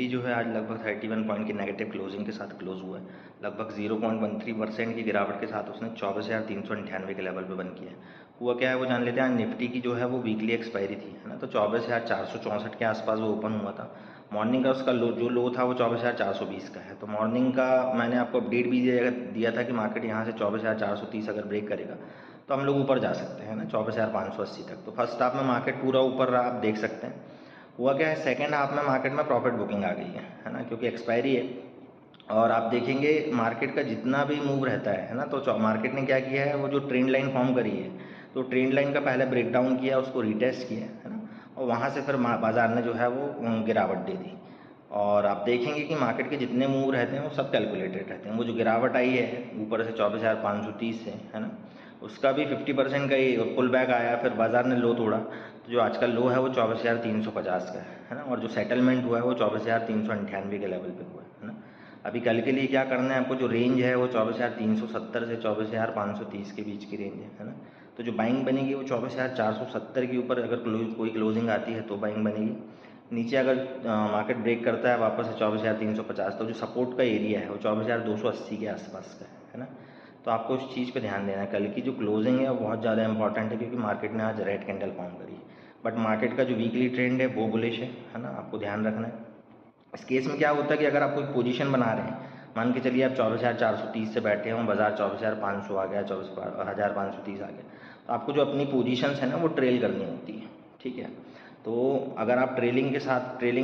Nifty जो है आज लगभग 31 पॉइंट की नेगेटिव क्लोजिंग के साथ क्लोज हुआ है। लगभग 0.13% की गिरावट के साथ उसने 24,398 के लेवल पे बंद किया है। हुआ क्या है वो जान लेते हैं। आज निफ्टी की जो है वो वीकली एक्सपायरी थी, है ना, तो 24,464 के आसपास वो ओपन हुआ था। मॉर्निंग का उसका जो लो था वो 24,420 का है। तो मॉर्निंग का मैंने आपको अपडेट भी दिया था कि मार्केट यहाँ से 24,430 अगर ब्रेक करेगा तो हम लोग ऊपर जा सकते हैं ना 24,580 तक। तो फर्स्ट हाफ में मार्केट पूरा ऊपर रहा, आप देख सकते हैं। हुआ क्या है, सेकेंड हाफ में मार्केट में प्रॉफिट बुकिंग आ गई है ना, क्योंकि एक्सपायरी है। और आप देखेंगे मार्केट का जितना भी मूव रहता है ना, तो मार्केट ने क्या किया है, वो जो ट्रेंड लाइन फॉर्म करी है, तो ट्रेंड लाइन का पहले ब्रेक डाउन किया, उसको रिटेस्ट किया है ना, और वहाँ से फिर बाजार ने जो है वो गिरावट दे दी। और आप देखेंगे कि मार्केट के जितने मूव रहते हैं वो सब कैलकुलेटेड रहते हैं। वो जो गिरावट आई है ऊपर से 24,530 से, है ना, उसका भी 50% का ही पुल बैक आया, फिर बाजार ने लो तोड़ा। तो जो आज का लो है वो 24,350 का है ना, और जो सेटलमेंट हुआ है वो 24,398 के लेवल पे हुआ है ना। अभी कल के लिए क्या करना है आपको, जो रेंज है वो 24,370 से 24,530 के बीच की रेंज है ना। तो जो बाइंग बनेगी वो 24,470 के ऊपर अगर कोई क्लोजिंग आती है तो बाइंग बनेगी। नीचे अगर मार्केट ब्रेक करता है वापस से 24,350, तो जो सपोर्ट का एरिया है वो 24,280 के आसपास का है ना। तो आपको उस चीज़ पे ध्यान देना है। कल की जो क्लोजिंग है वो बहुत ज़्यादा इंपॉर्टेंट है, क्योंकि मार्केट ने आज रेड कैंडल फॉर्म करी है। बट मार्केट का जो वीकली ट्रेंड है वो बुलिश है ना, आपको ध्यान रखना है। इस केस में क्या होता है कि अगर आप कोई पोजीशन बना रहे हैं, मान के चलिए आप 24,430 से बैठे हों, बाजार 24,500 आ गया, 24,530 आ गया, तो आपको जो अपनी पोजीशंस है ना वो ट्रेल करनी होती है, ठीक है। तो अगर आप ट्रेलिंग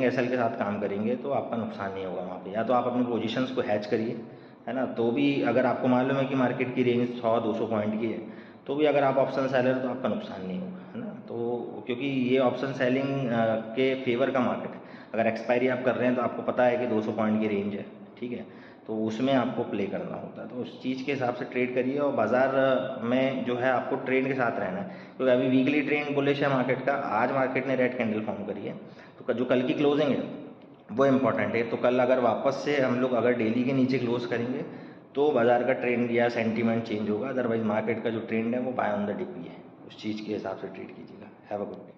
एसएल के साथ काम करेंगे तो आपका नुकसान नहीं होगा वहाँ पे। या तो आप अपनी पोजीशंस को हैच करिए, है ना, तो भी अगर आपको मालूम है कि मार्केट की रेंज 100-200 पॉइंट की है, तो भी अगर आप ऑप्शन सेलर तो आपका नुकसान नहीं होगा, है ना। तो क्योंकि ये ऑप्शन सेलिंग के फेवर का मार्केट है। अगर एक्सपायरी आप कर रहे हैं तो आपको पता है कि 200 पॉइंट की रेंज है, ठीक है, तो उसमें आपको प्ले करना होता है। तो उस चीज़ के हिसाब से ट्रेड करिए, और बाज़ार में जो है आपको ट्रेंड के साथ रहना है, क्योंकि अभी वीकली ट्रेंड बुलिश है मार्केट का। आज मार्केट ने रेड कैंडल फॉर्म करी है, तो जो कल की क्लोजिंग है वो इम्पॉर्टेंट है। तो कल अगर वापस से हम लोग अगर डेली के नीचे क्लोज करेंगे तो बाज़ार का ट्रेंड या सेंटीमेंट चेंज होगा। अदरवाइज मार्केट का जो ट्रेंड है वो बाय ऑन द डिप ही है। उस चीज़ के हिसाब से ट्रेड कीजिएगा। Have a good day.